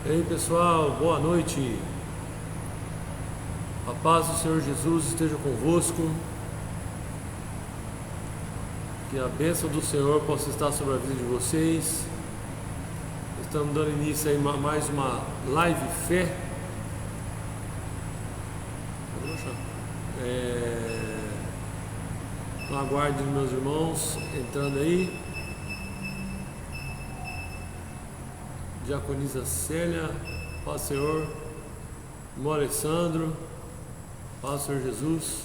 E aí pessoal, boa noite. A paz do Senhor Jesus esteja convosco. Que a bênção do Senhor possa estar sobre a vida de vocês. Estamos dando início aí a mais uma live fé. Aguarde meus irmãos entrando aí. Diaconisa Célia, paz Senhor. Irmão Alessandro, paz Senhor Jesus.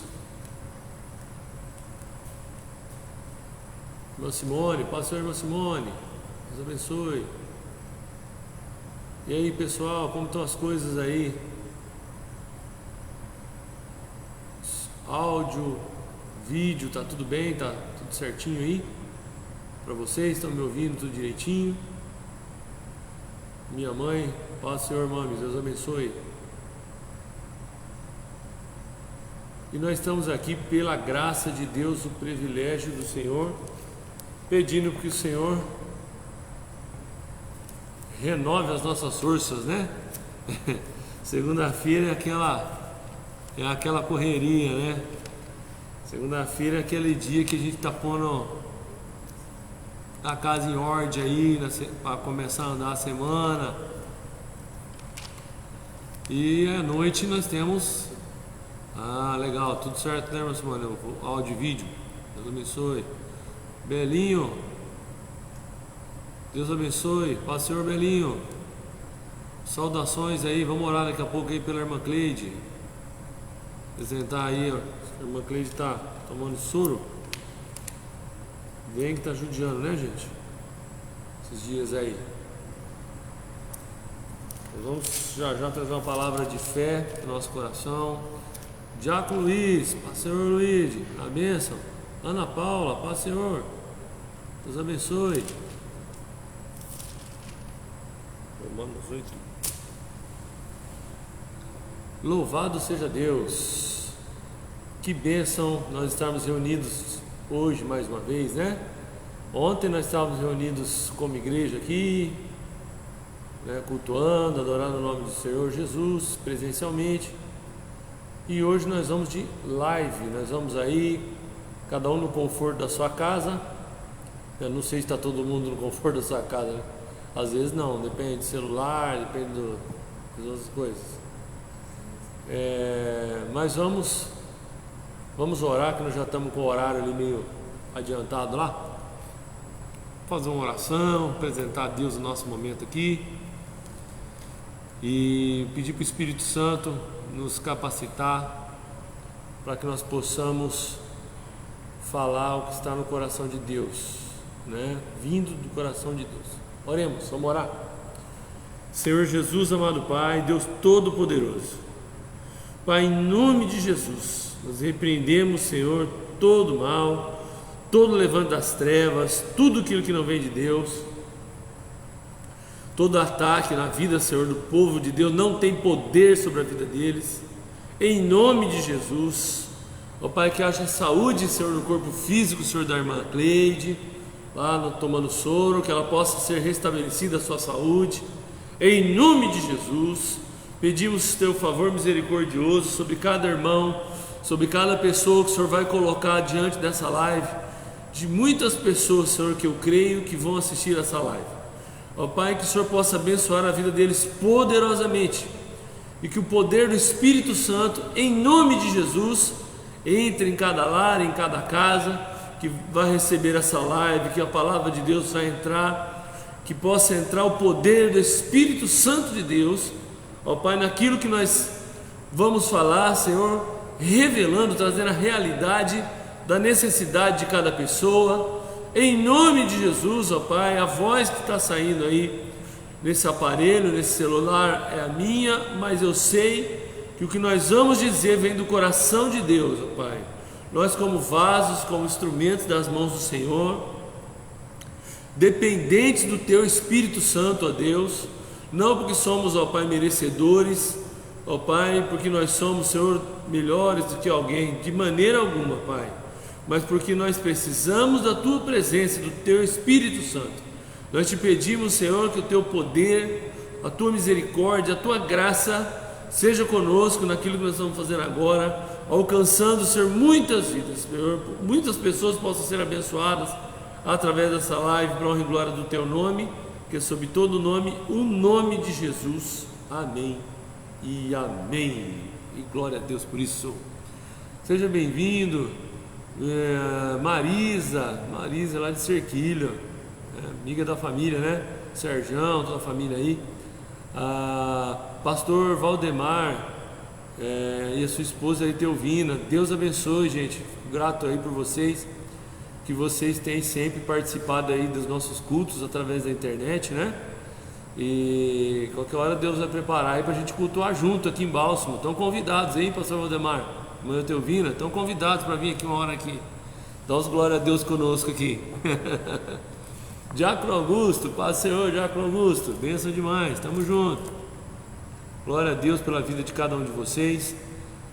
Irmã Simone, paz Senhor, irmã Simone, Deus abençoe. E aí pessoal, como estão as coisas aí? Áudio, vídeo, tá tudo bem? Tá tudo certinho aí? Para vocês, estão me ouvindo tudo direitinho? Minha mãe, paz Senhor, mames, Deus abençoe. E nós estamos aqui pela graça de Deus, o privilégio do Senhor, pedindo que o Senhor renove as nossas forças, né? Segunda-feira é aquela correria, né? Segunda-feira é aquele dia que a gente está pondo a casa em ordem aí, para começar a andar a semana. E à noite nós temos... legal, tudo certo, né, meu senhor? Áudio e vídeo, Deus abençoe. Belinho, Deus abençoe, paz Senhor Belinho. Saudações aí, vamos orar daqui a pouco aí pela irmã Cleide. Apresentar aí, ó. A irmã Cleide está tomando soro. Vem que tá judiando, né, gente? Esses dias aí. Nós vamos já trazer uma palavra de fé no nosso coração. Diácono Luiz, paz Senhor Luiz, a bênção. Ana Paula, paz Senhor, Deus abençoe. Romanos 8. Louvado seja Deus. Que bênção nós estarmos reunidos hoje mais uma vez, né? Ontem nós estávamos reunidos como igreja aqui, né, cultuando, adorando o nome do Senhor Jesus presencialmente. E hoje nós vamos de live, nós vamos aí, cada um no conforto da sua casa. Eu não sei se está todo mundo no conforto da sua casa, né? Às vezes não, depende do celular, depende das outras coisas. Mas vamos orar, que nós já estamos com o horário ali meio adiantado lá. Fazer uma oração, apresentar a Deus o nosso momento aqui. E pedir para o Espírito Santo nos capacitar para que nós possamos falar o que está no coração de Deus, né? Vindo do coração de Deus. Oremos, vamos orar. Senhor Jesus, amado Pai, Deus Todo-Poderoso, Pai, em nome de Jesus, nós repreendemos, Senhor, todo mal, todo levante das trevas, tudo aquilo que não vem de Deus. Todo ataque na vida, Senhor, do povo de Deus não tem poder sobre a vida deles. Em nome de Jesus, ó Pai, que haja saúde, Senhor, no corpo físico, Senhor, da irmã Cleide, lá tomando soro, que ela possa ser restabelecida a sua saúde. Em nome de Jesus, pedimos teu favor misericordioso sobre cada irmão, sobre cada pessoa que o Senhor vai colocar diante dessa live, de muitas pessoas, Senhor, que eu creio que vão assistir essa live. Ó Pai, que o Senhor possa abençoar a vida deles poderosamente e que o poder do Espírito Santo, em nome de Jesus, entre em cada lar, em cada casa que vai receber essa live, que a palavra de Deus vai entrar, que possa entrar o poder do Espírito Santo de Deus, ó Pai, naquilo que nós vamos falar, Senhor, revelando, trazendo a realidade da necessidade de cada pessoa. Em nome de Jesus, ó Pai, a voz que está saindo aí nesse aparelho, nesse celular, é a minha, mas eu sei que o que nós vamos dizer vem do coração de Deus, ó Pai. Nós, como vasos, como instrumentos das mãos do Senhor, dependentes do Teu Espírito Santo, ó Deus, não porque somos, ó Pai, merecedores, ó Pai, porque nós somos, Senhor, melhores do que alguém, de maneira alguma, Pai, mas porque nós precisamos da Tua presença, do Teu Espírito Santo. Nós te pedimos, Senhor, que o Teu poder, a tua misericórdia, a tua graça seja conosco naquilo que nós estamos fazendo agora, alcançando, Senhor, muitas vidas, Senhor, muitas pessoas possam ser abençoadas através dessa live, para honra e glória do teu nome, que é sobre todo nome, o nome de Jesus. Amém e amém. E glória a Deus por isso. Seja bem-vindo, Marisa lá de Cerquilho, amiga da família, né? Serjão, toda a família aí. Pastor Valdemar e a sua esposa aí, Teovina. Deus abençoe, gente. Fico grato aí por vocês, que vocês têm sempre participado aí dos nossos cultos através da internet, né? E qualquer hora Deus vai preparar aí pra gente cultuar junto aqui em Bálsamo. Estão convidados aí, Pastor Valdemar, mãe Teovina, estão convidados para vir aqui uma hora aqui. Dá os glória a Deus conosco aqui. Diácono Augusto, paz do Senhor, Diácono Augusto, bênção demais, tamo junto. Glória a Deus pela vida de cada um de vocês.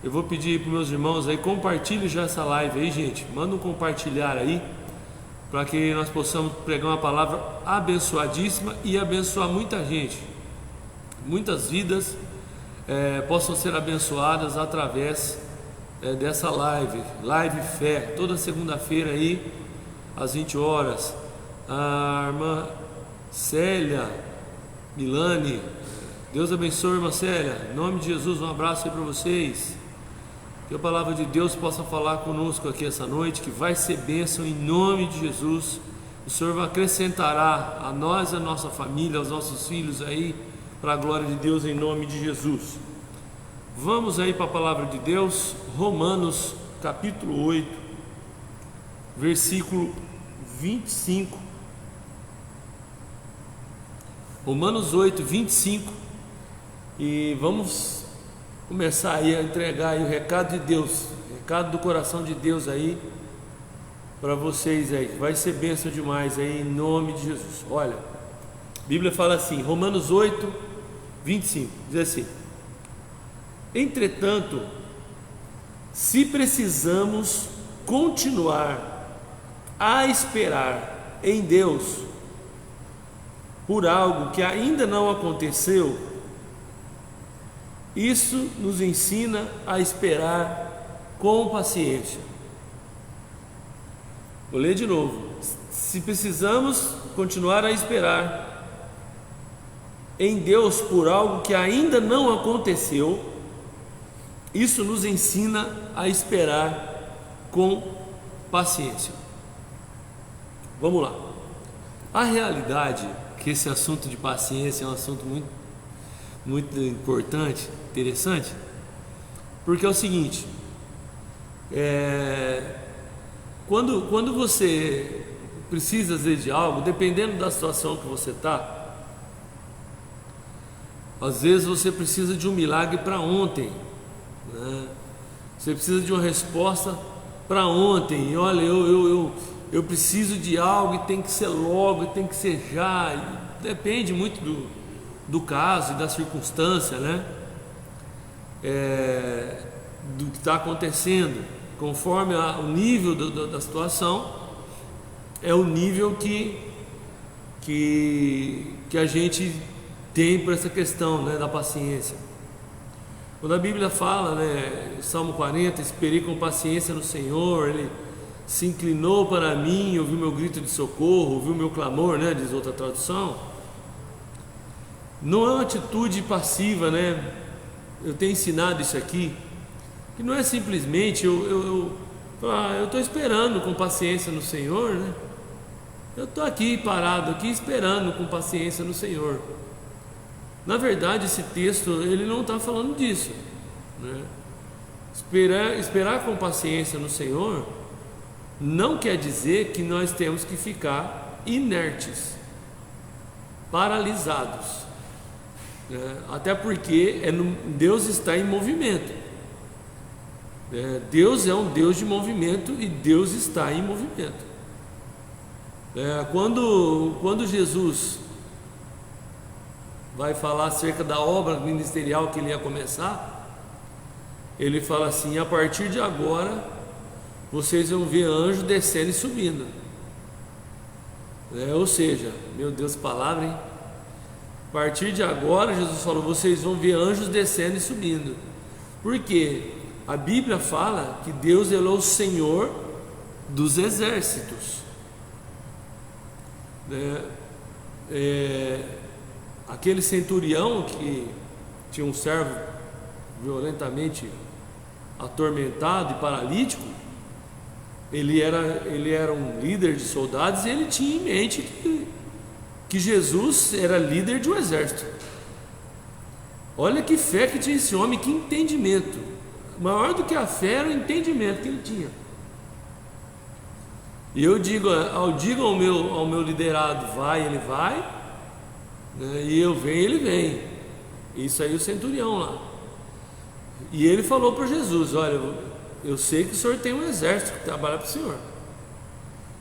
Eu vou pedir para meus irmãos aí, compartilhe já essa live aí, gente. Manda um compartilhar aí, para que nós possamos pregar uma palavra abençoadíssima e abençoar muita gente. Muitas vidas possam ser abençoadas através dessa live Fé, toda segunda-feira aí, às 20 horas. A irmã Célia Milani, Deus abençoe, irmã Célia, em nome de Jesus, um abraço aí para vocês. Que a palavra de Deus possa falar conosco aqui essa noite, que vai ser bênção em nome de Jesus. O Senhor acrescentará a nós e a nossa família, aos nossos filhos aí, para a glória de Deus em nome de Jesus. Vamos aí para a palavra de Deus, Romanos capítulo 8, versículo 25. Romanos 8, 25. E vamos começar aí a entregar aí o recado de Deus, recado do coração de Deus aí para vocês aí, vai ser bênção demais aí em nome de Jesus. Olha, a Bíblia fala assim, Romanos 8, 25, diz assim: entretanto, se precisamos continuar a esperar em Deus por algo que ainda não aconteceu, isso nos ensina a esperar com paciência. Vou ler de novo. Se precisamos continuar a esperar em Deus por algo que ainda não aconteceu, isso nos ensina a esperar com paciência. Vamos lá. A realidade é que esse assunto de paciência é um assunto muito importante, interessante, porque é o seguinte, quando você precisa às vezes de algo, dependendo da situação que você está, às vezes você precisa de um milagre para ontem, né? Você precisa de uma resposta para ontem. E olha, eu preciso de algo e tem que ser logo, e tem que ser já. E depende muito do caso e da circunstância, né? Do que está acontecendo, conforme o nível da situação, é o nível que a gente tem para essa questão, né, da paciência. Quando a Bíblia fala, né, Salmo 40, esperei com paciência no Senhor, Ele se inclinou para mim, ouviu meu grito de socorro, ouviu meu clamor, né, diz outra tradução. Não é uma atitude passiva, né? Eu tenho ensinado isso aqui, que não é simplesmente eu estou esperando com paciência no Senhor, né? Eu estou aqui parado aqui esperando com paciência no Senhor. Na verdade, esse texto ele não está falando disso, né? Esperar com paciência no Senhor não quer dizer que nós temos que ficar inertes, paralisados. Até porque Deus está em movimento. Deus é um Deus de movimento e Deus está em movimento. Quando Jesus vai falar acerca da obra ministerial que ele ia começar, ele fala assim: a partir de agora vocês vão ver anjo descendo e subindo. Ou seja, meu Deus, palavra, hein? partir de agora, Jesus falou, vocês vão ver anjos descendo e subindo. Por quê? A Bíblia fala que Deus ele é o Senhor dos exércitos. Aquele centurião que tinha um servo violentamente atormentado e paralítico, ele era um líder de soldados, e ele tinha em mente que Jesus era líder de um exército. Olha que fé que tinha esse homem, que entendimento. Maior do que a fé era o entendimento que ele tinha. E eu digo ao meu liderado, vai, ele vai, né? E eu venho, ele vem. Isso aí o centurião lá. E ele falou para Jesus, olha, eu sei que o senhor tem um exército que trabalha para o senhor,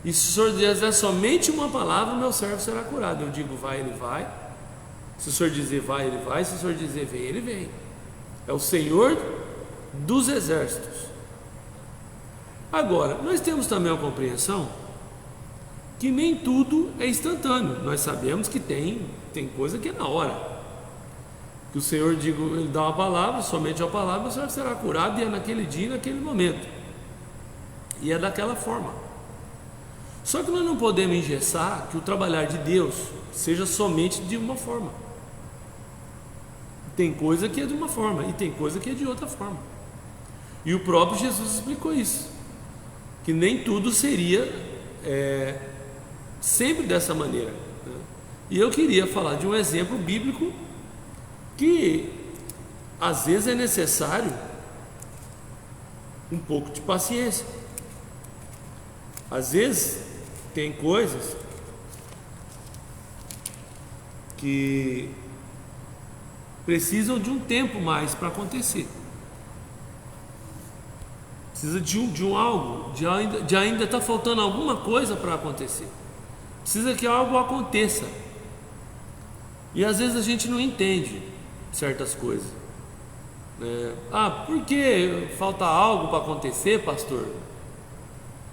e se o senhor dizer somente uma palavra, o meu servo será curado. Eu digo vai, ele vai. Se o senhor dizer vai, ele vai. Se o senhor dizer vem, ele vem. É o Senhor dos exércitos. Agora, nós temos também a compreensão que nem tudo é instantâneo. Nós sabemos que tem coisa que é na hora, que o Senhor ele dá uma palavra, somente uma palavra, o Senhor será curado, e é naquele dia, naquele momento, e é daquela forma. Só que nós não podemos engessar que o trabalhar de Deus seja somente de uma forma. Tem coisa que é de uma forma e tem coisa que é de outra forma. E o próprio Jesus explicou isso, que nem tudo seria sempre dessa maneira, né? E eu queria falar de um exemplo bíblico que às vezes é necessário um pouco de paciência. Às vezes tem coisas que precisam de um tempo mais para acontecer. Precisa de algo, de ainda está faltando alguma coisa para acontecer. Precisa que algo aconteça. E às vezes a gente não entende certas coisas. Por que falta algo para acontecer, pastor?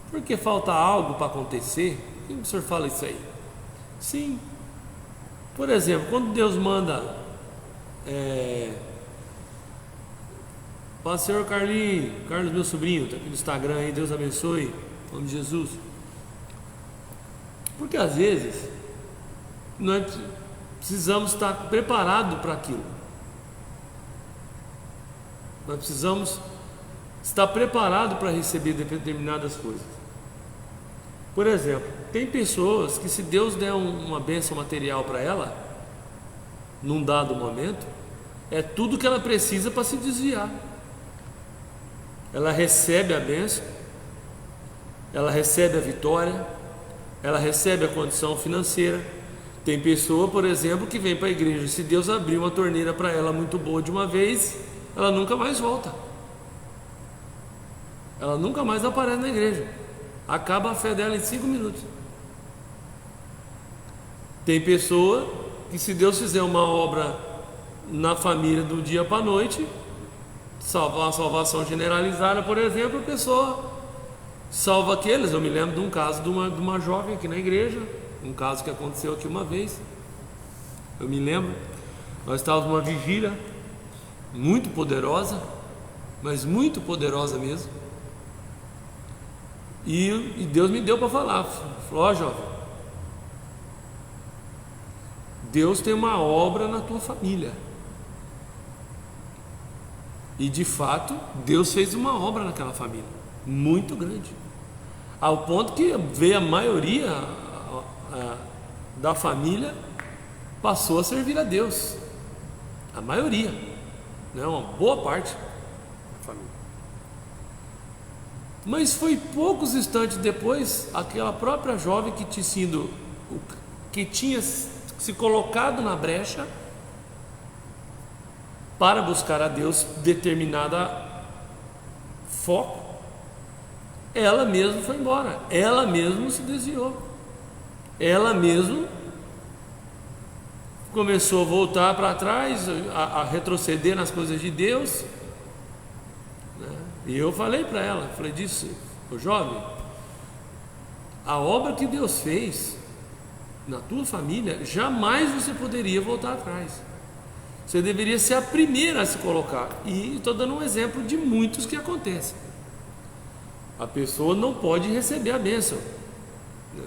Por que falta algo para acontecer? Por que o senhor fala isso aí? Sim. Por exemplo, quando Deus manda Pastor Carlos, meu sobrinho, está aqui no Instagram aí, Deus abençoe, em nome de Jesus. Porque às vezes nós precisamos estar preparados para aquilo. Nós precisamos estar preparados para receber determinadas coisas. Por exemplo, tem pessoas que, se Deus der uma bênção material para ela, num dado momento, é tudo que ela precisa para se desviar. Ela recebe a bênção, ela recebe a vitória, ela recebe a condição financeira. Tem pessoa, por exemplo, que vem para a igreja, se Deus abrir uma torneira para ela muito boa de uma vez, ela nunca mais volta, ela nunca mais aparece na igreja, acaba a fé dela em 5 minutos. Tem pessoa que, se Deus fizer uma obra na família do dia para a noite, salvar a salvação generalizada, por exemplo, a pessoa salva aqueles. Eu me lembro de um caso de uma jovem aqui na igreja, um caso que aconteceu aqui uma vez. Eu me lembro, nós estávamos numa vigília muito poderosa, mas muito poderosa mesmo, e Deus me deu para falar. Falou: jovem, Deus tem uma obra na tua família. E de fato, Deus fez uma obra naquela família muito grande, ao ponto que veio a maioria da família passou a servir a Deus. A maioria, né? Uma boa parte da família. Mas foi poucos instantes depois, aquela própria jovem que tinha se colocado na brecha para buscar a Deus determinada foco, ela mesma foi embora, ela mesma se desviou, ela mesma começou a voltar para trás, a retroceder nas coisas de Deus, né? E eu falei para ela, falei disso: ô jovem, a obra que Deus fez na tua família, jamais você poderia voltar atrás. Você deveria ser a primeira a se colocar. E estou dando um exemplo de muitos que acontecem. A pessoa não pode receber a bênção, né?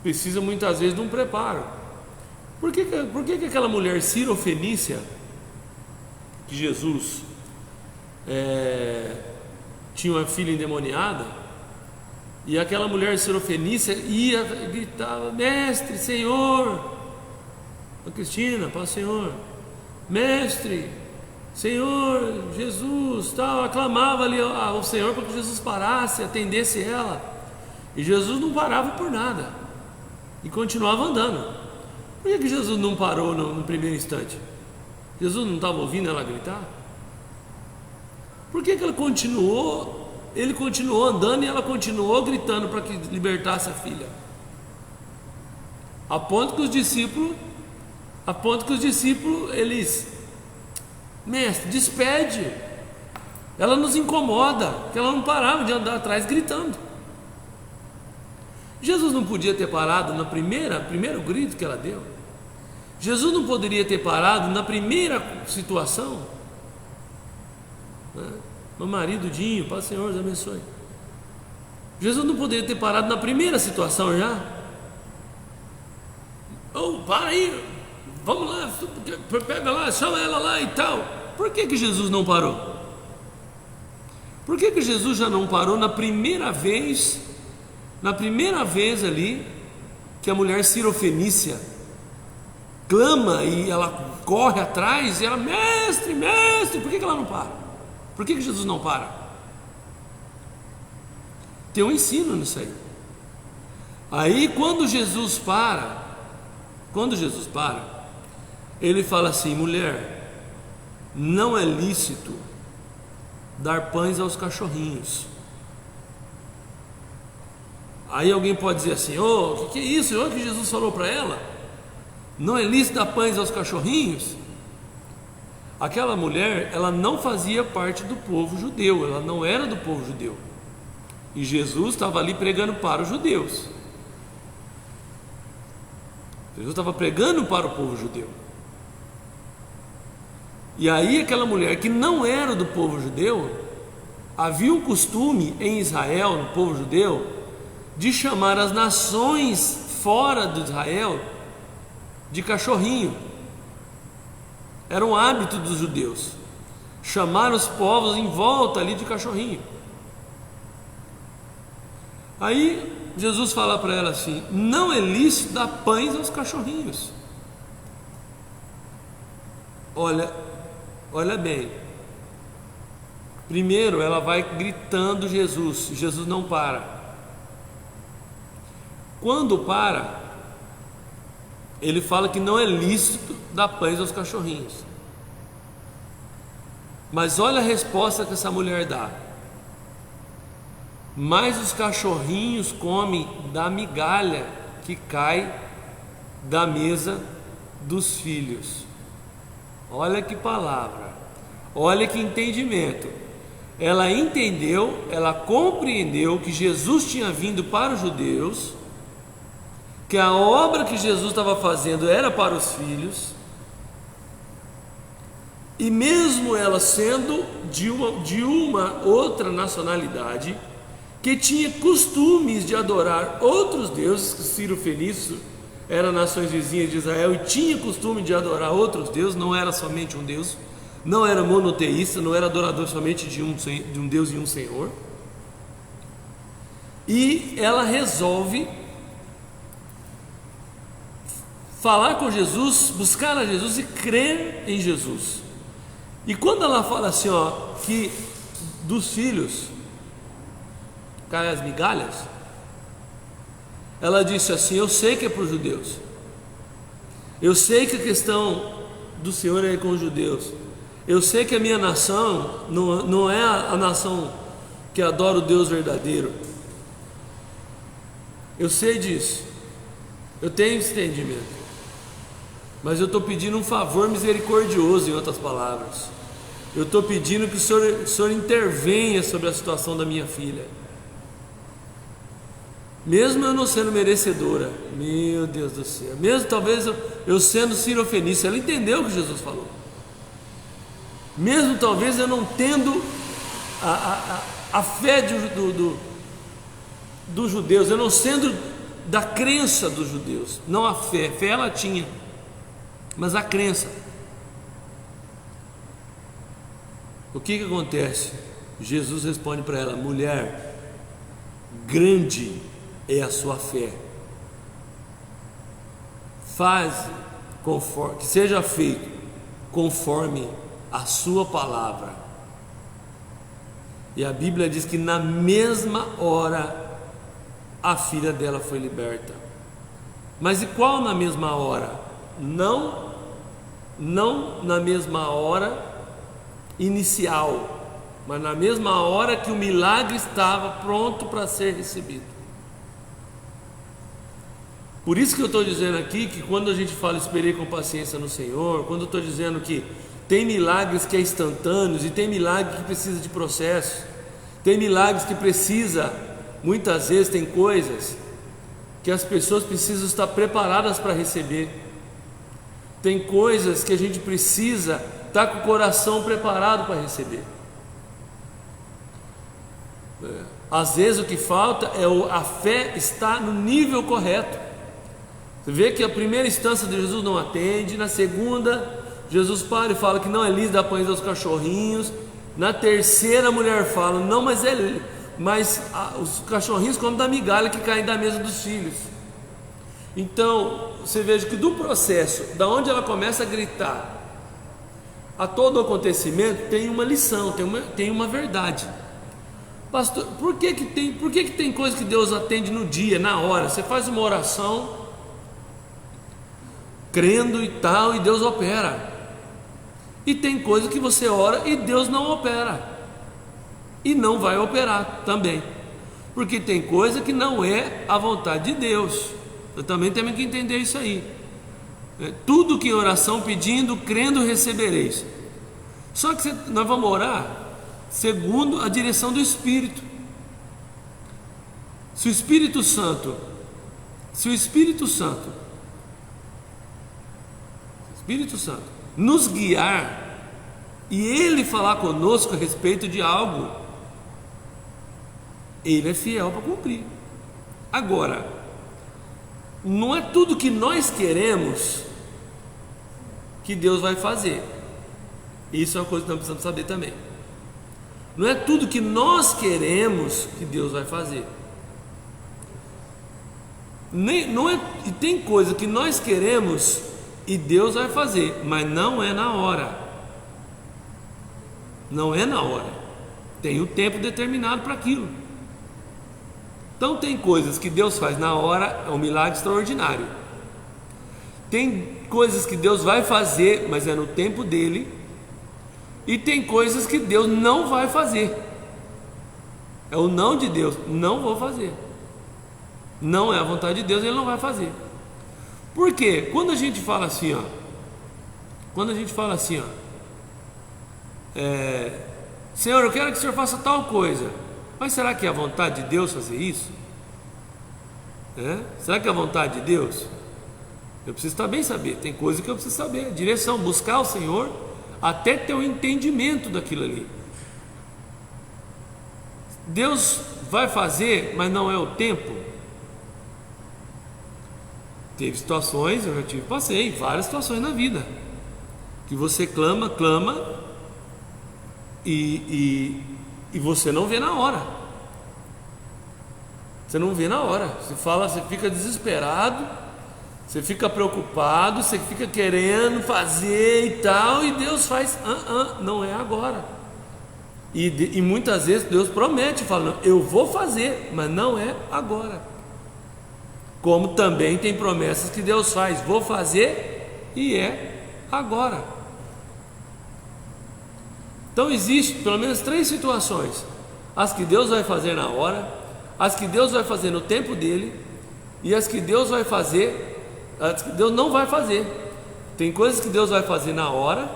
Precisa muitas vezes de um preparo. Por que aquela mulher cirofenícia, que Jesus tinha uma filha endemoniada, e aquela mulher cirofenícia ia e gritava: Mestre, Senhor, a Cristina, para o Senhor, Mestre, Senhor, Jesus, tal, aclamava ali ao Senhor para que Jesus parasse, atendesse ela, e Jesus não parava por nada, e continuava andando. Por que Jesus não parou no primeiro instante? Jesus não estava ouvindo ela gritar? Por que ele continuou andando e ela continuou gritando para que libertasse a filha? A ponto que os discípulos, eles: Mestre, despede, ela nos incomoda, porque ela não parava de andar atrás gritando. Jesus não podia ter parado no primeiro grito que ela deu? Jesus não poderia ter parado na primeira situação? Meu marido Dinho, Pai, Senhor, Deus abençoe. Jesus não poderia ter parado na primeira situação já? Para aí, vamos lá, pega lá, chama ela lá e tal. Por que Jesus não parou? Por que Jesus já não parou na primeira vez ali que a mulher cirofenícia clama e ela corre atrás e ela: Mestre, Mestre, por que ela não para? Por que Jesus não para? Tem um ensino nisso aí. Aí quando Jesus para, ele fala assim: mulher, não é lícito dar pães aos cachorrinhos. Aí alguém pode dizer assim: o que é isso? Olha o que Jesus falou para ela. Não é lícito dar pães aos cachorrinhos? Aquela mulher, ela não fazia parte do povo judeu, ela não era do povo judeu. E Jesus estava ali pregando para os judeus. Jesus estava pregando para o povo judeu. E aí aquela mulher que não era do povo judeu, havia um costume em Israel, no povo judeu, de chamar as nações fora de Israel de cachorrinho. Era um hábito dos judeus chamar os povos em volta ali de cachorrinho. Aí Jesus fala para ela assim: não é lícito dar pães aos cachorrinhos. Olha bem. Primeiro ela vai gritando Jesus não para. Quando para, ele fala que não é lícito dar pães aos cachorrinhos. Mas olha a resposta que essa mulher dá: mas os cachorrinhos comem da migalha que cai da mesa dos filhos. Olha que palavra, olha que entendimento. Ela entendeu, ela compreendeu que Jesus tinha vindo para os judeus, que a obra que Jesus estava fazendo era para os filhos, e mesmo ela sendo de uma outra nacionalidade, que tinha costumes de adorar outros deuses, que Ciro Fenício era nações vizinhas de Israel e tinha costume de adorar outros deuses, não era somente um Deus, não era monoteísta, não era adorador somente de um Deus e um Senhor. E ela resolve falar com Jesus, buscar a Jesus e crer em Jesus. E quando ela fala assim, que dos filhos caem as migalhas, ela disse assim: eu sei que é para os judeus, eu sei que a questão do Senhor é com os judeus, eu sei que a minha nação não é a nação que adora o Deus verdadeiro, eu sei disso, eu tenho esse entendimento, mas eu estou pedindo um favor misericordioso, em outras palavras. Eu estou pedindo que o Senhor intervenha sobre a situação da minha filha. mesmo eu não sendo merecedora, meu Deus do céu, mesmo talvez eu sendo sirofenícia, ela entendeu o que Jesus falou, mesmo talvez eu não tendo a fé dos judeus, eu não sendo da crença dos judeus, não a fé ela tinha, mas a crença. O que acontece? Jesus responde para ela: mulher, grande é a sua fé, que seja feito conforme a sua palavra. E a Bíblia diz que na mesma hora a filha dela foi liberta. Mas e qual na mesma hora? Não na mesma hora inicial, mas na mesma hora que o milagre estava pronto para ser recebido. Por isso que eu estou dizendo aqui que quando a gente fala esperei com paciência no Senhor, quando eu estou dizendo que tem milagres que é instantâneos e tem milagre que precisa de processo, tem milagres que precisa, muitas vezes tem coisas que as pessoas precisam estar preparadas para receber, tem coisas que a gente precisa estar com o coração preparado para receber. Às vezes o que falta é a fé estar no nível correto. Você vê que a primeira instância de Jesus não atende, na segunda Jesus para e fala que não é lícito dar pães aos cachorrinhos, na terceira a mulher fala, não, mas os cachorrinhos comem da migalha que cai da mesa dos filhos. Então você veja que do processo, da onde ela começa a gritar a todo acontecimento, tem uma lição, tem uma verdade. Pastor, por que tem coisa que Deus atende no dia, na hora? Você faz uma oração crendo e tal, e Deus opera. E tem coisa que você ora e Deus não opera, e não vai operar também, porque tem coisa que não é a vontade de Deus. Eu também tenho que entender isso aí. Tudo que em oração pedindo, crendo, recebereis. Só que nós vamos orar segundo a direção do Espírito. Se o Espírito Santo nos guiar e Ele falar conosco a respeito de algo, Ele é fiel para cumprir. Agora, não é tudo que nós queremos que Deus vai fazer. Isso é uma coisa que nós precisamos saber também. Não é tudo que nós queremos que Deus vai fazer. E tem coisa que nós queremos e Deus vai fazer, mas não é na hora. Não é na hora. Tem o tempo determinado para aquilo. Então tem coisas que Deus faz na hora, é um milagre extraordinário. Tem coisas que Deus vai fazer, mas é no tempo dele. E tem coisas que Deus não vai fazer. É o não de Deus, não vou fazer. Não é a vontade de Deus, Ele não vai fazer. Por quê? Quando a gente fala assim, Senhor, eu quero que o Senhor faça tal coisa, mas será que é a vontade de Deus fazer isso? Será que é a vontade de Deus? Eu preciso também saber, tem coisa que eu preciso saber, direção, buscar o Senhor até ter o entendimento daquilo ali. Deus vai fazer, mas não é o tempo. Teve situações, eu já passei várias situações na vida, que você clama e você não vê na hora. Você não vê na hora. Você fala, você fica desesperado, você fica preocupado, você fica querendo fazer e tal, e Deus faz, não é agora. E muitas vezes Deus promete, fala, eu vou fazer, mas não é agora. Como também tem promessas que Deus faz, vou fazer e é agora. Então existe pelo menos 3 situações: as que Deus vai fazer na hora, as que Deus vai fazer no tempo dele, e as que Deus vai fazer, as que Deus não vai fazer. Tem coisas que Deus vai fazer na hora,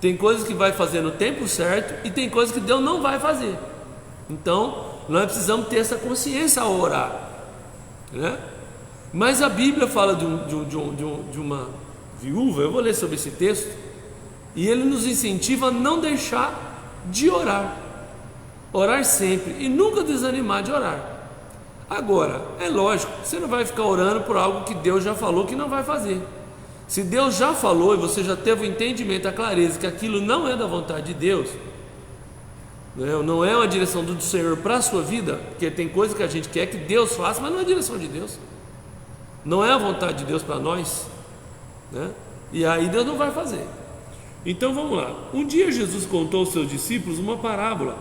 tem coisas que vai fazer no tempo certo, e tem coisas que Deus não vai fazer. Então nós precisamos ter essa consciência ao orar. né? Mas a Bíblia fala de uma viúva. Eu vou ler sobre esse texto, e ele nos incentiva a não deixar de orar, orar sempre e nunca desanimar de orar. Agora, é lógico, você não vai ficar orando por algo que Deus já falou que não vai fazer. Se Deus já falou e você já teve o entendimento, a clareza que aquilo não é da vontade de Deus, não é uma direção do Senhor para a sua vida, porque tem coisa que a gente quer que Deus faça, mas não é a direção de Deus, não é a vontade de Deus para nós, né? E aí Deus não vai fazer. Então vamos lá. Um dia Jesus contou aos seus discípulos uma parábola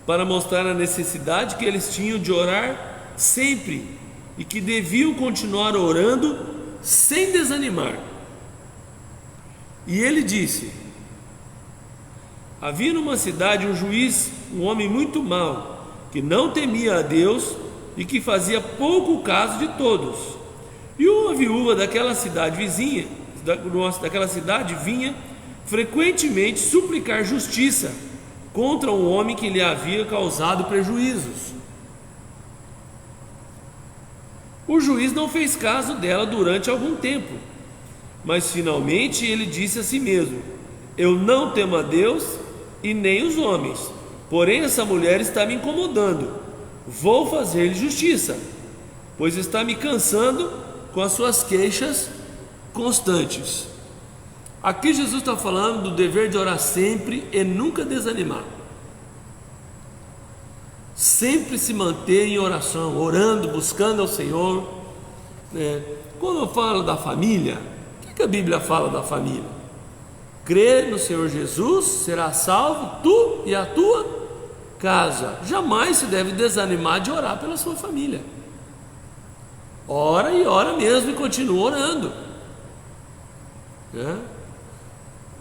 para mostrar a necessidade que eles tinham de orar sempre e que deviam continuar orando sem desanimar. E ele disse: havia numa cidade um juiz, um homem muito mau, que não temia a Deus e que fazia pouco caso de todos. E uma viúva daquela cidade vizinha, daquela cidade, vinha frequentemente suplicar justiça contra um homem que lhe havia causado prejuízos. O juiz não fez caso dela durante algum tempo, mas finalmente ele disse a si mesmo: eu não temo a Deus e nem os homens, porém essa mulher está me incomodando. Vou fazer-lhe justiça, pois está me cansando com as suas queixas constantes. Aqui Jesus está falando do dever de orar sempre e nunca desanimar. Sempre se manter em oração, orando, buscando ao Senhor, né? Quando eu falo da família, o que a Bíblia fala da família? Crê no Senhor Jesus, será salvo, tu e a tua casa. Jamais se deve desanimar de orar pela sua família. Ora e ora mesmo e continua orando, né?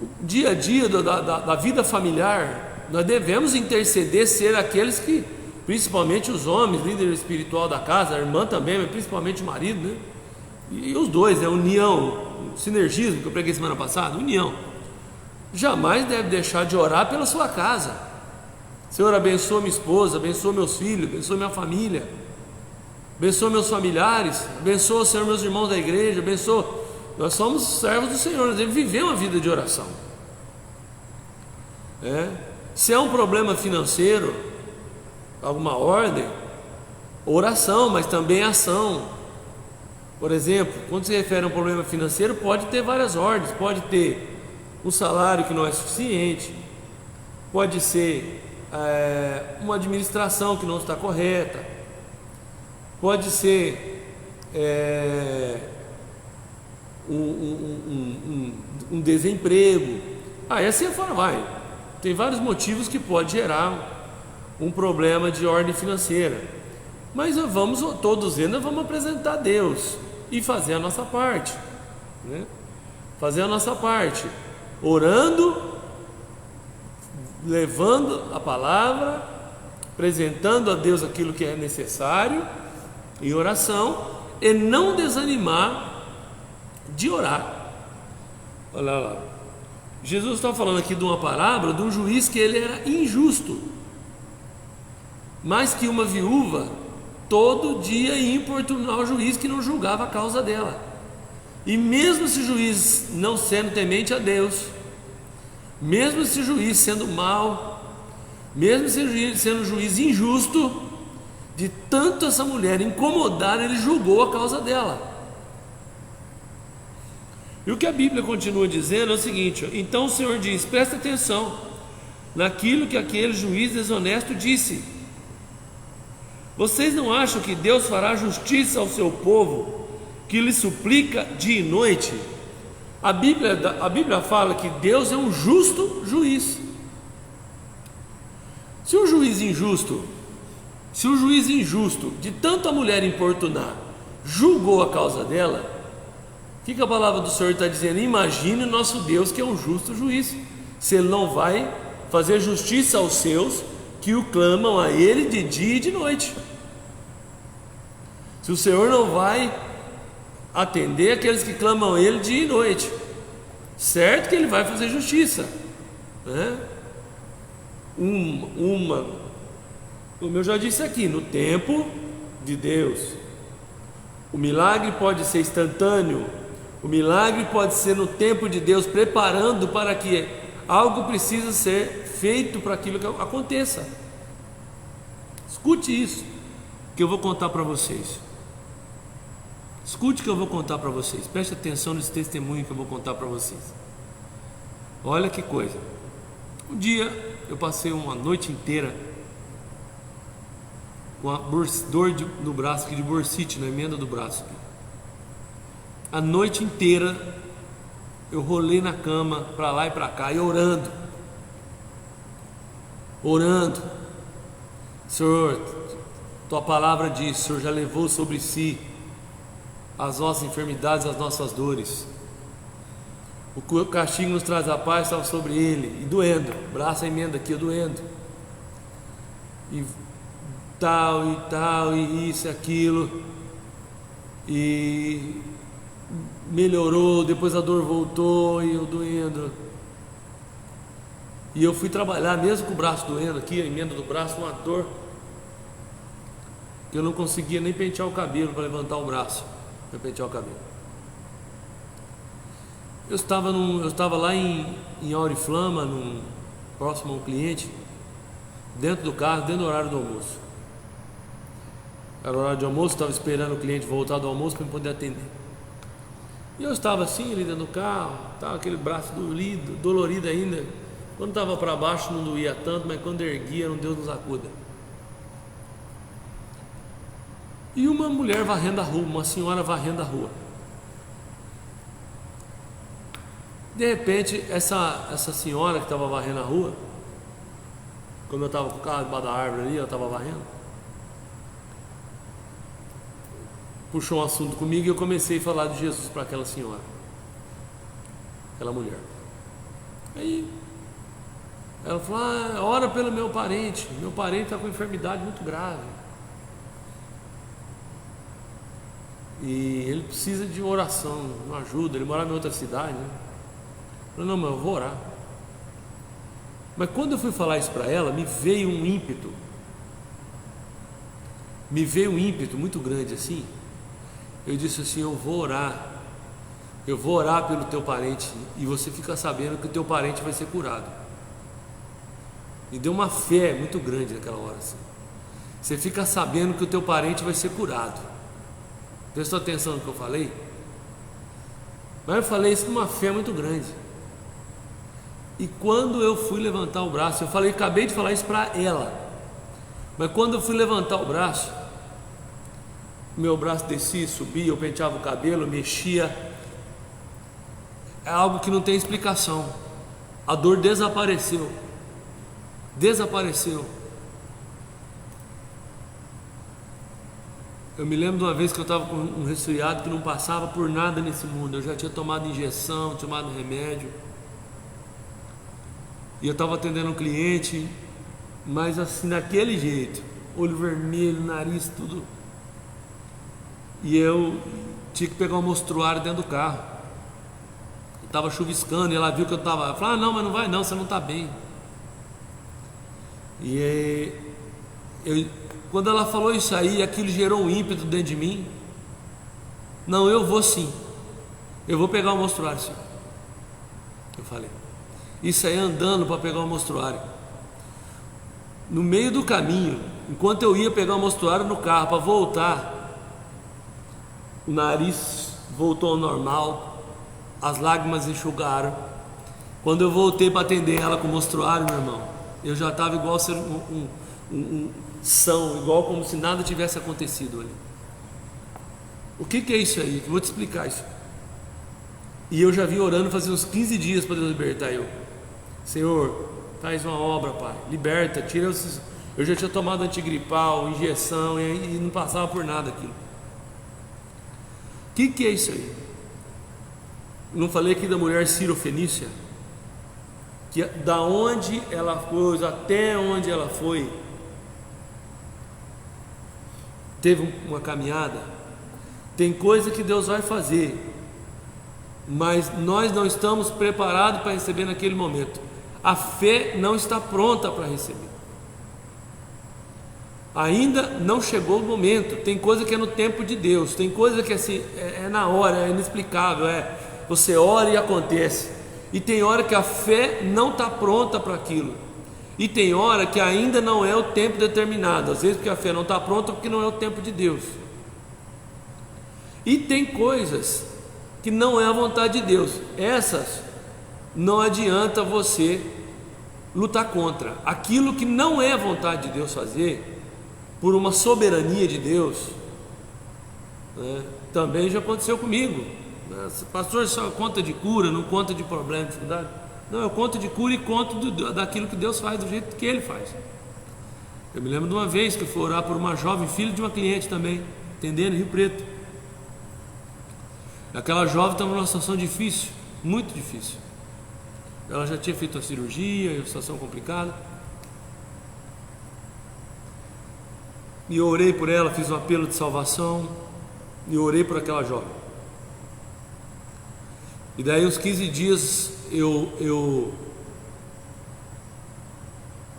O dia a dia da vida familiar, nós devemos interceder, ser aqueles que, principalmente os homens, líder espiritual da casa, a irmã também, mas principalmente o marido, né? E os dois, né? União, sinergismo, que eu preguei semana passada, união. Jamais deve deixar de orar pela sua casa. Senhor, abençoa minha esposa, abençoa meus filhos, abençoa minha família, abençoa meus familiares, abençoa, Senhor, meus irmãos da igreja, abençoa. Nós somos servos do Senhor, nós devemos viver uma vida de oração. Se é um problema financeiro, alguma ordem, oração, mas também ação. Por exemplo, quando se refere a um problema financeiro, pode ter várias ordens. Pode ter um salário que não é suficiente, pode ser uma administração que não está correta, pode ser um desemprego, e assim fora vai. Tem vários motivos que pode gerar um problema de ordem financeira, mas todos eles nós vamos apresentar a Deus e fazer a nossa parte, né? Fazer a nossa parte, orando, levando a palavra, apresentando a Deus aquilo que é necessário em oração, e não desanimar de orar. Olha lá, Jesus está falando aqui de uma parábola de um juiz que ele era injusto, mas que uma viúva todo dia ia importunar o juiz que não julgava a causa dela. E mesmo esse juiz não sendo temente a Deus, mesmo esse juiz sendo mau, mesmo sendo um juiz injusto, de tanto essa mulher incomodar, ele julgou a causa dela. E o que a Bíblia continua dizendo é o seguinte: então o Senhor diz, presta atenção naquilo que aquele juiz desonesto disse. Vocês não acham que Deus fará justiça ao seu povo, que lhe suplica dia e noite? A Bíblia fala que Deus é um justo juiz. Se o juiz injusto, de tanto a mulher importunar, julgou a causa dela, o que a palavra do Senhor está dizendo? Imagine o nosso Deus, que é um justo juiz, se Ele não vai fazer justiça aos seus que o clamam a Ele de dia e de noite. Se o Senhor não vai atender aqueles que clamam a Ele dia e noite, certo que Ele vai fazer justiça, né? Como eu já disse aqui, no tempo de Deus. O milagre pode ser instantâneo, o milagre pode ser no tempo de Deus, preparando para que algo precisa ser feito para aquilo que aconteça. Escute isso que eu vou contar para vocês. Escute o que eu vou contar para vocês. Preste atenção nesse testemunho que eu vou contar para vocês. Olha que coisa. Um dia eu passei uma noite inteira com a dor no braço aqui, de bursite, na emenda do braço aqui. A noite inteira eu rolei na cama para lá e para cá e orando. Senhor, tua palavra diz, o Senhor já levou sobre si as nossas enfermidades, as nossas dores. O castigo nos traz a paz, estava sobre ele, e doendo, braço, a emenda aqui, doendo, e tal, e isso e aquilo, e melhorou, depois a dor voltou, e eu doendo, e eu fui trabalhar, mesmo com o braço doendo aqui, a emenda do braço, uma dor, que eu não conseguia nem pentear o cabelo para levantar o braço, para pentear o cabelo. Eu estava lá em Auriflama, próximo a um cliente, dentro do carro, dentro do horário do almoço. Era o horário de almoço, estava esperando o cliente voltar do almoço para me poder atender. E eu estava assim, ali dentro do carro, estava aquele braço dolorido ainda. Quando estava para baixo não doía tanto, mas quando erguia, era um Deus nos acuda. E uma mulher varrendo a rua, uma senhora varrendo a rua. De repente, essa senhora que estava varrendo a rua, quando eu estava com o carro debaixo da árvore ali, ela estava varrendo, puxou um assunto comigo e eu comecei a falar de Jesus para aquela senhora, aquela mulher. Aí ela falou: ora pelo meu parente está com enfermidade muito grave e ele precisa de oração, uma ajuda, ele mora em outra cidade, né? Eu falei: não, mas eu vou orar. Mas quando eu fui falar isso para ela, me veio um ímpeto muito grande assim. Eu disse assim: eu vou orar pelo teu parente, e você fica sabendo que o teu parente vai ser curado. Me deu uma fé muito grande naquela hora assim. Você fica sabendo que o teu parente vai ser curado. Prestou atenção no que eu falei? Mas eu falei isso com uma fé muito grande. E quando eu fui levantar o braço, acabei de falar isso para ela, mas quando eu fui levantar o braço, meu braço descia, subia, eu penteava o cabelo, mexia. É algo que não tem explicação. A dor desapareceu. Eu me lembro de uma vez que eu estava com um resfriado que não passava por nada nesse mundo. Eu já tinha tomado injeção, tomado remédio, e eu estava atendendo um cliente, mas assim, daquele jeito, olho vermelho, nariz, tudo. E eu tinha que pegar um mostruário dentro do carro. Estava chuviscando e ela viu que eu estava. Ela falou: não, mas não vai não, você não está bem. E quando ela falou isso aí, aquilo gerou um ímpeto dentro de mim. Não, eu vou sim. Eu vou pegar o mostruário sim. Eu falei. Isso aí andando para pegar o mostruário. No meio do caminho, enquanto eu ia pegar o mostruário no carro para voltar, o nariz voltou ao normal, as lágrimas enxugaram. Quando eu voltei para atender ela com o mostruário, meu irmão, eu já estava igual ser igual como se nada tivesse acontecido ali. O que é isso aí? Eu vou te explicar isso. E eu já vim orando fazia uns 15 dias para Deus libertar eu. Senhor, faz uma obra, Pai, liberta, tira esses. Eu já tinha tomado antigripal, injeção, e não passava por nada aquilo. O que é isso aí? Não falei aqui da mulher Cirofenícia, que da onde ela foi até onde ela foi, teve uma caminhada. Tem coisa que Deus vai fazer, mas nós não estamos preparados para receber naquele momento. A fé não está pronta para receber. Ainda não chegou o momento. Tem coisa que é no tempo de Deus, tem coisa que assim, é na hora, é inexplicável, você ora e acontece. E tem hora que a fé não está pronta para aquilo. E tem hora que ainda não é o tempo determinado. Às vezes porque a fé não está pronta, porque não é o tempo de Deus. E tem coisas que não é a vontade de Deus. Essas não adianta você lutar contra. Aquilo que não é a vontade de Deus fazer, por uma soberania de Deus, né, também já aconteceu comigo. Pastor, só conta de cura, não conta de problema, dificuldade. Não, eu conto de cura e conto daquilo que Deus faz, do jeito que Ele faz. Eu me lembro de uma vez que eu fui orar por uma jovem, filha de uma cliente também, atendendo em Rio Preto. Aquela jovem estava numa situação difícil, muito difícil. Ela já tinha feito a cirurgia, uma situação complicada. E eu orei por ela, fiz um apelo de salvação, e orei por aquela jovem. E daí uns 15 dias eu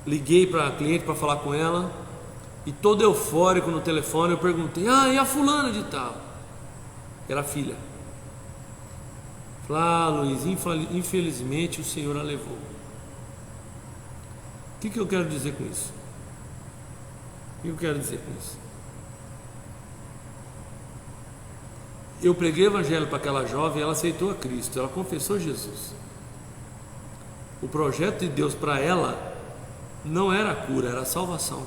liguei para a cliente para falar com ela, e todo eufórico no telefone eu perguntei: e a fulana de tal? Era a filha. Falei: Luiz, infelizmente o Senhor a levou. O que eu quero dizer com isso? O que eu quero dizer com isso? Eu preguei o evangelho para aquela jovem, ela aceitou a Cristo, ela confessou Jesus. O projeto de Deus para ela não era a cura, era a salvação.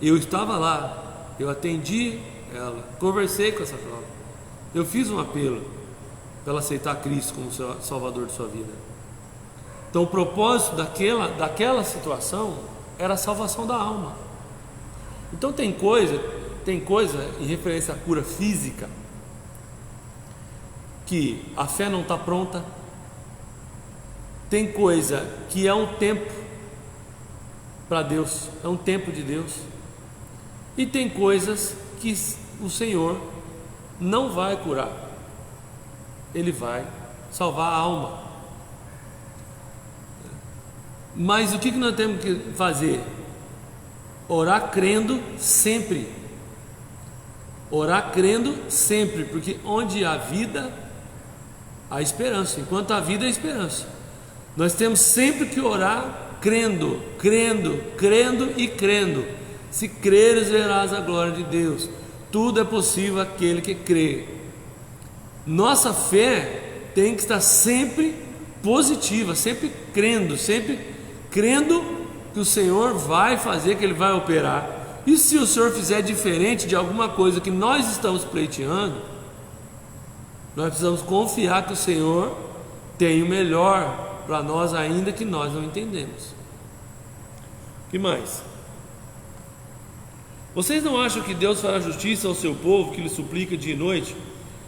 Eu estava lá, eu atendi ela, conversei com essa jovem, eu fiz um apelo para ela aceitar Cristo como Salvador de sua vida. Então o propósito daquela situação era a salvação da alma. Então tem coisa em referência à cura física que a fé não está pronta. Tem coisa que é um tempo para Deus, é um tempo de Deus. E tem coisas que o Senhor não vai curar, Ele vai salvar a alma. Mas o que nós temos que fazer? Orar crendo sempre. Orar crendo sempre, porque onde há vida, há esperança. Enquanto há vida, há esperança. Nós temos sempre que orar crendo, crendo, crendo e crendo. Se creres, verás a glória de Deus. Tudo é possível àquele que crê. Nossa fé tem que estar sempre positiva, sempre crendo que o Senhor vai fazer, que Ele vai operar. E se o Senhor fizer diferente de alguma coisa que nós estamos pleiteando, nós precisamos confiar que o Senhor tem o melhor para nós, ainda que nós não entendemos. O que mais? Vocês não acham que Deus fará justiça ao seu povo que lhe suplica dia e noite?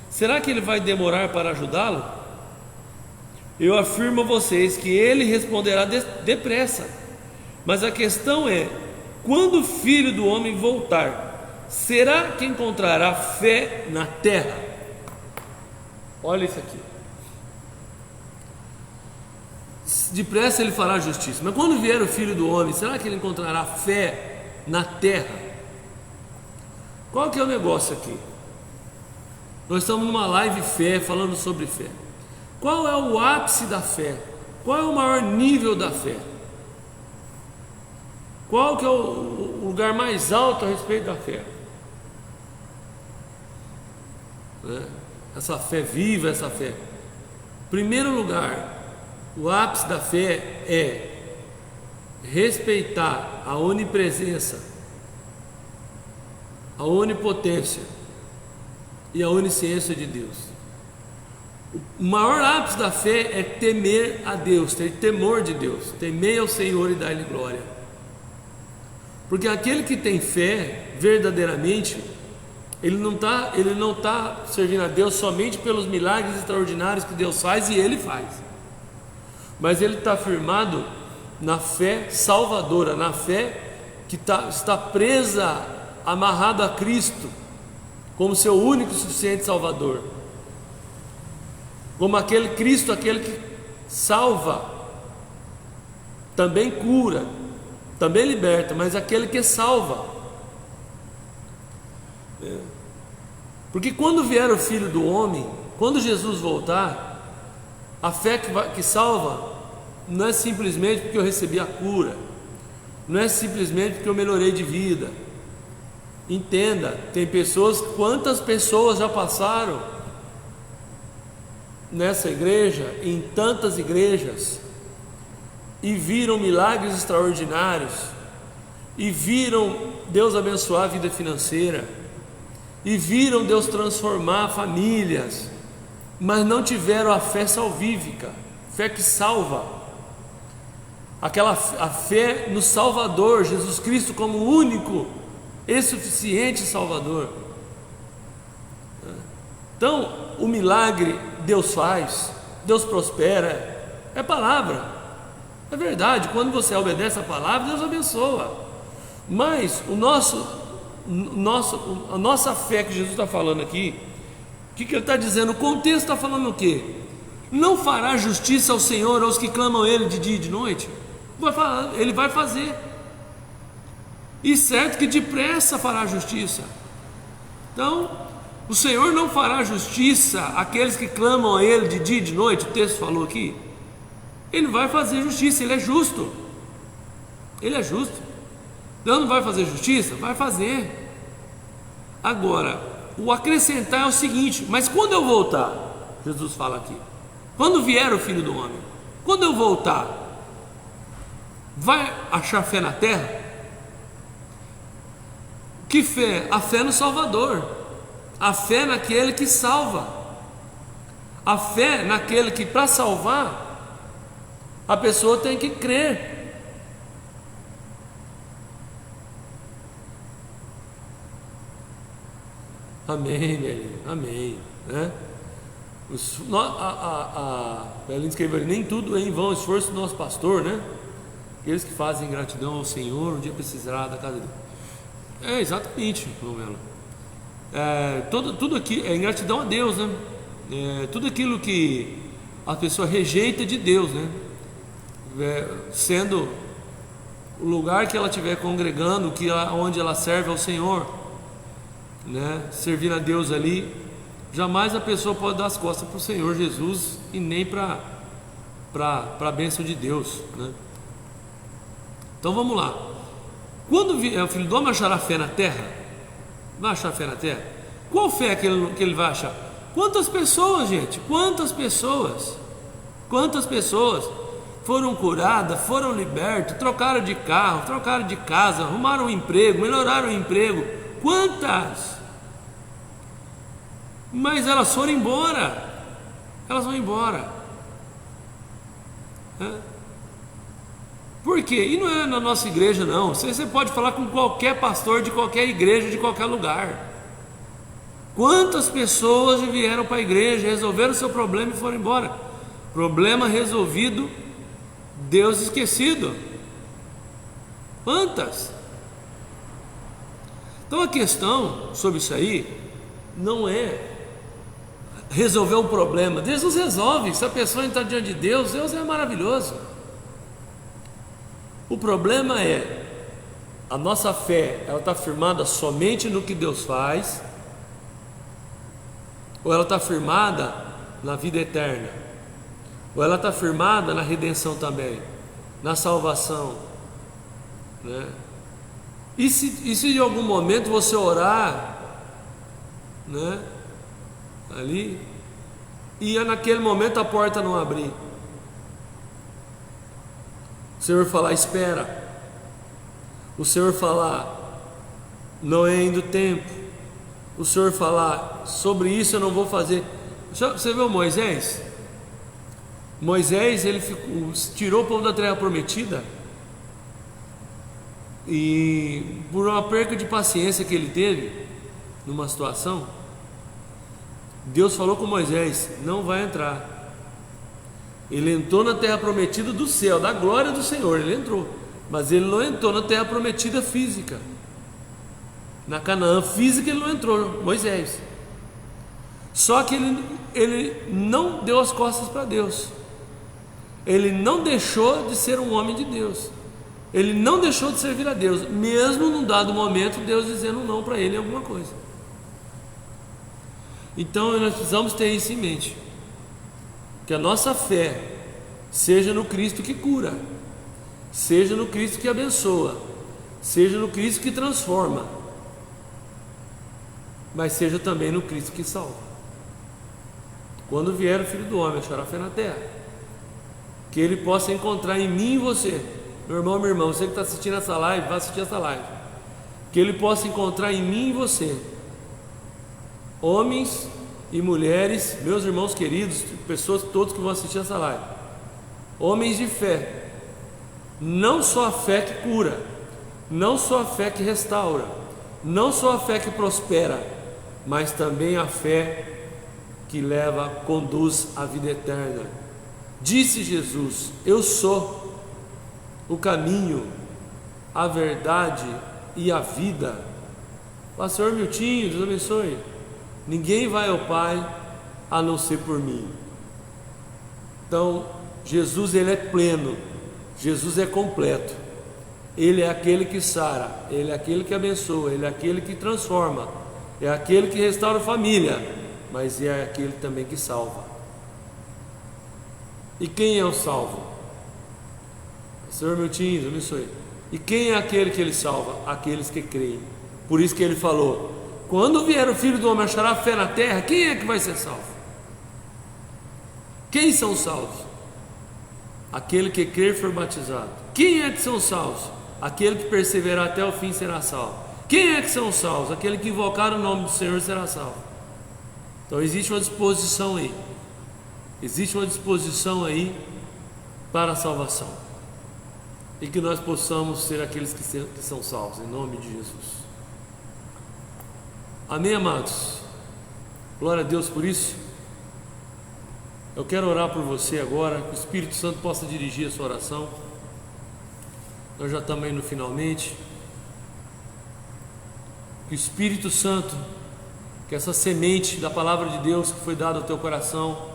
Será que Ele vai demorar para ajudá-lo? Eu afirmo a vocês que Ele responderá depressa. Mas a questão é: quando o Filho do Homem voltar, será que encontrará fé na terra? Olha isso aqui. Depressa Ele fará justiça. Mas quando vier o Filho do Homem, será que Ele encontrará fé na terra? Qual que é o negócio aqui? Nós estamos numa live fé, falando sobre fé. Qual é o ápice da fé? Qual é o maior nível da fé? Qual que é o lugar mais alto a respeito da fé? Essa fé viva, essa fé. Primeiro lugar, o ápice da fé é respeitar a onipresença, a onipotência e a onisciência de Deus. O maior ápice da fé é temer a Deus, ter temor de Deus, temer ao Senhor e dar-lhe glória. Porque aquele que tem fé verdadeiramente, ele não está servindo a Deus somente pelos milagres extraordinários que Deus faz, e Ele faz, mas ele está firmado na fé salvadora, na fé que está presa, amarrado a Cristo como seu único e suficiente Salvador, como aquele Cristo, aquele que salva, também cura, também liberta, mas aquele que salva. Porque quando vier o Filho do Homem, quando Jesus voltar, a fé que salva não é simplesmente porque eu recebi a cura, não é simplesmente porque eu melhorei de vida. Entenda, tem pessoas, quantas pessoas já passaram nessa igreja, em tantas igrejas, e viram milagres extraordinários, e viram Deus abençoar a vida financeira, e viram Deus transformar famílias, mas não tiveram a fé salvífica, fé que salva, a fé no Salvador, Jesus Cristo como o único e suficiente Salvador. Então, o milagre Deus faz, Deus prospera, é palavra, é verdade. Quando você obedece a palavra, Deus abençoa. Mas a nossa fé que Jesus está falando aqui, o que ele está dizendo? O contexto está falando o quê? Não fará justiça ao Senhor aos que clamam Ele de dia e de noite? Ele vai fazer, e certo que depressa fará justiça. Então, o Senhor não fará justiça àqueles que clamam a Ele de dia e de noite. O texto falou aqui. Ele vai fazer justiça, Ele é justo. Ele é justo. Então não vai fazer justiça? Vai fazer. Agora, o acrescentar é o seguinte: mas quando eu voltar, Jesus fala aqui, quando vier o Filho do Homem, quando eu voltar, vai achar fé na terra? Que fé? A fé no Salvador, a fé naquele que salva, a fé naquele que, para salvar, a pessoa tem que crer. Amém, Belinha, amém, né? A Belinha escreveu: nem tudo é em vão o esforço do nosso pastor, né? Aqueles que fazem gratidão ao Senhor, um dia precisará da casa dele. É, exatamente, Romelo. Tudo aqui é ingratidão a Deus, né? Tudo aquilo que a pessoa rejeita de Deus, né? Sendo o lugar que ela estiver congregando, onde ela serve ao Senhor, né? Servir a Deus ali, jamais a pessoa pode dar as costas para o Senhor Jesus e nem para a bênção de Deus, né? Então vamos lá. Quando o Filho do Homem achará fé na terra, vai achar fé na terra? Qual fé que ele vai achar? Quantas pessoas, gente? Quantas pessoas foram curadas, foram libertas, trocaram de carro, trocaram de casa, arrumaram um emprego, melhoraram o emprego? Quantas? Mas elas foram embora. Elas vão embora. Por quê? E não é na nossa igreja, não. Você pode falar com qualquer pastor de qualquer igreja, de qualquer lugar. Quantas pessoas vieram para a igreja, resolveram o seu problema e foram embora? Problema resolvido, Deus esquecido. Quantas? Então a questão sobre isso aí não é resolver um problema. Jesus resolve. Se a pessoa está diante de Deus, Deus é maravilhoso. O problema é, a nossa fé, ela está firmada somente no que Deus faz, ou ela está firmada na vida eterna, ou ela está firmada na redenção também, na salvação, né? E se de algum momento você orar, né, ali, e naquele momento a porta não abrir, o Senhor falar: espera. O Senhor falar: não é ainda o tempo. O Senhor falar: sobre isso eu não vou fazer. Você viu Moisés? Moisés, ele tirou o povo da terra prometida, e por uma perca de paciência que ele teve numa situação, Deus falou com Moisés: não vai entrar. Ele entrou na terra prometida do céu, da glória do Senhor, ele entrou, mas ele não entrou na terra prometida física, na Canaã física ele não entrou, Moisés. Só que ele não deu as costas para Deus, ele não deixou de ser um homem de Deus, Ele não deixou de servir a Deus, mesmo num dado momento Deus dizendo não para ele em alguma coisa. Então nós precisamos ter isso em mente, que a nossa fé seja no Cristo que cura, seja no Cristo que abençoa, seja no Cristo que transforma, mas seja também no Cristo que salva. Quando vier o Filho do Homem achará fé na terra, que Ele possa encontrar em mim e você, meu irmão, minha irmã, você que está assistindo essa live, vai assistir essa live, que Ele possa encontrar em mim e você, homens e mulheres, meus irmãos queridos, pessoas todos que vão assistir essa live, homens de fé, não só a fé que cura, não só a fé que restaura, não só a fé que prospera, mas também a fé que conduz à vida eterna. Disse Jesus: eu sou o caminho, a verdade e a vida. Pastor Miltinho, Deus abençoe. Ninguém vai ao Pai a não ser por mim. Então, Jesus, Ele é pleno, Jesus é completo, Ele é aquele que sara, Ele é aquele que abençoa, Ele é aquele que transforma, é aquele que restaura a família, mas é aquele também que salva. E quem é o salvo? Senhor Miltinho, Deus abençoe. E quem é aquele que Ele salva? Aqueles que creem. Por isso que Ele falou: quando vier o Filho do Homem achará fé na terra, quem é que vai ser salvo? Quem são salvos? Aquele que crer e for batizado. Quem é que são salvos? Aquele que perseverar até o fim será salvo. Quem é que são salvos? Aquele que invocar o nome do Senhor será salvo. Então existe uma disposição aí, existe uma disposição aí para a salvação, e que nós possamos ser aqueles que são salvos, em nome de Jesus. Amém, amados? Glória a Deus por isso. Eu quero orar por você agora, que o Espírito Santo possa dirigir a sua oração. Nós já estamos indo finalmente. Que o Espírito Santo, que essa semente da palavra de Deus que foi dada ao teu coração,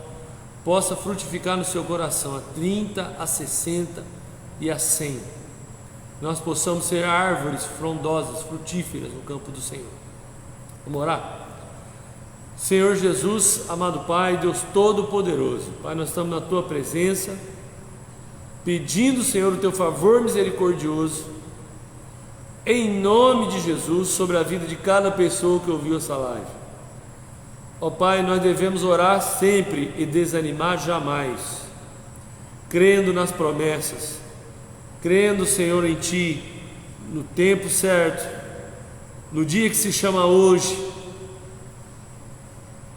possa frutificar no seu coração a 30, a 60 e a 100. Nós possamos ser árvores frondosas, frutíferas no campo do Senhor. Vamos orar? Senhor Jesus, amado Pai, Deus Todo-Poderoso, Pai, nós estamos na Tua presença, pedindo, Senhor, o Teu favor misericordioso, em nome de Jesus, sobre a vida de cada pessoa que ouviu essa live. Ó Pai, nós devemos orar sempre e desanimar jamais, crendo nas promessas, crendo, Senhor, em Ti, no tempo certo, no dia que se chama hoje,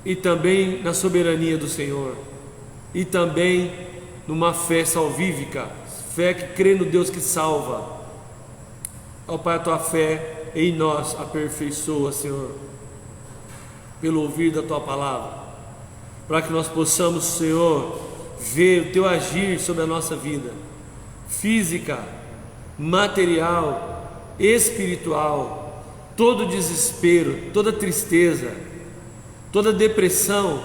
e também na soberania do Senhor, e também numa fé salvífica, fé que crê no Deus que salva. Ó Pai, a Tua fé em nós aperfeiçoa, Senhor, pelo ouvir da Tua palavra, para que nós possamos, Senhor, ver o Teu agir sobre a nossa vida, física, material, espiritual, todo desespero, toda tristeza, toda depressão,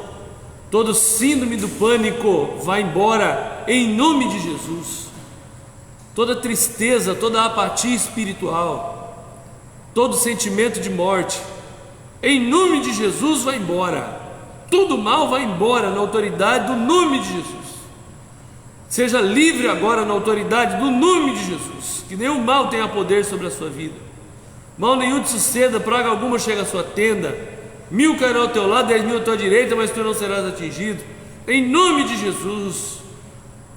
todo síndrome do pânico vai embora em nome de Jesus. Toda tristeza, toda apatia espiritual, todo sentimento de morte, em nome de Jesus vai embora. Todo mal vai embora na autoridade do nome de Jesus. Seja livre agora na autoridade do nome de Jesus. Que nenhum mal tenha poder sobre a sua vida. Mal nenhum te suceda, praga alguma chega à sua tenda. 1000 cairão ao teu lado, 10.000 à tua direita, mas tu não serás atingido. Em nome de Jesus,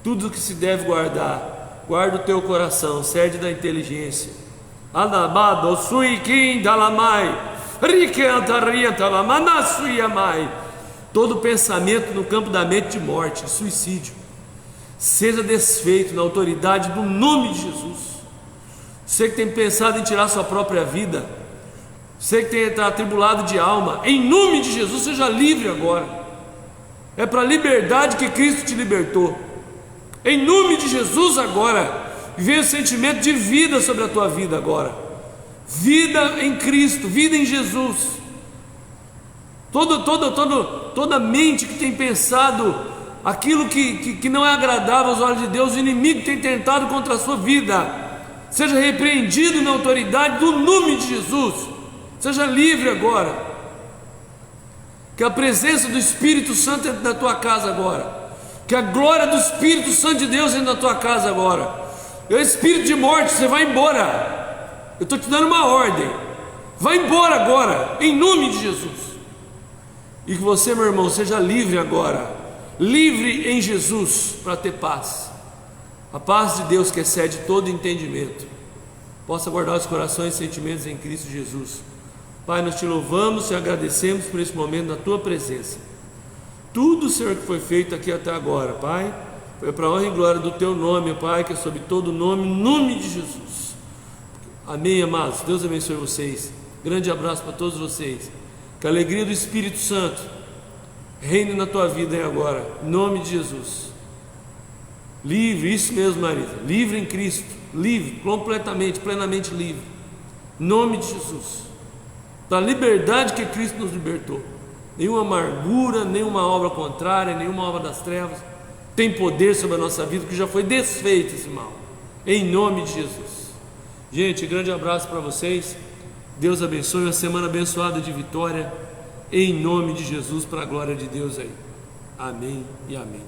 tudo que se deve guardar, guarda o teu coração, sede da inteligência. Anabado, suiquim, dalamai, riquentalamanassuyamai. Todo pensamento no campo da mente de morte, suicídio, seja desfeito na autoridade do nome de Jesus. Você que tem pensado em tirar sua própria vida, você que tem atribulado de alma, em nome de Jesus, seja livre agora. É para a liberdade que Cristo te libertou. Em nome de Jesus agora, venha o sentimento de vida sobre a tua vida agora. Vida em Cristo, vida em Jesus. Toda mente que tem pensado aquilo que não é agradável aos olhos de Deus, o inimigo tem tentado contra a sua vida, seja repreendido na autoridade do nome de Jesus. Seja livre agora. Que a presença do Espírito Santo entre na tua casa agora. Que a glória do Espírito Santo de Deus entre na tua casa agora. E o espírito de morte, você vai embora. Eu estou te dando uma ordem. Vai embora agora, em nome de Jesus. E que você, meu irmão, seja livre agora. Livre em Jesus para ter paz. A paz de Deus que excede todo entendimento possa guardar os corações e sentimentos em Cristo Jesus. Pai, nós te louvamos e agradecemos por esse momento na tua presença. Tudo, Senhor, que foi feito aqui até agora, Pai, foi para a honra e glória do teu nome, Pai, que é sobre todo nome, em nome de Jesus. Amém, amados. Deus abençoe vocês. Grande abraço para todos vocês. Que a alegria do Espírito Santo reine na tua vida aí agora, em nome de Jesus. Livre, isso mesmo, Marisa, livre em Cristo, livre, completamente, plenamente livre, em nome de Jesus, da liberdade que Cristo nos libertou. Nenhuma amargura, nenhuma obra contrária, nenhuma obra das trevas tem poder sobre a nossa vida, porque já foi desfeito esse mal, em nome de Jesus. Gente, grande abraço para vocês. Deus abençoe, uma semana abençoada de vitória, em nome de Jesus, para a glória de Deus aí. Amém e amém.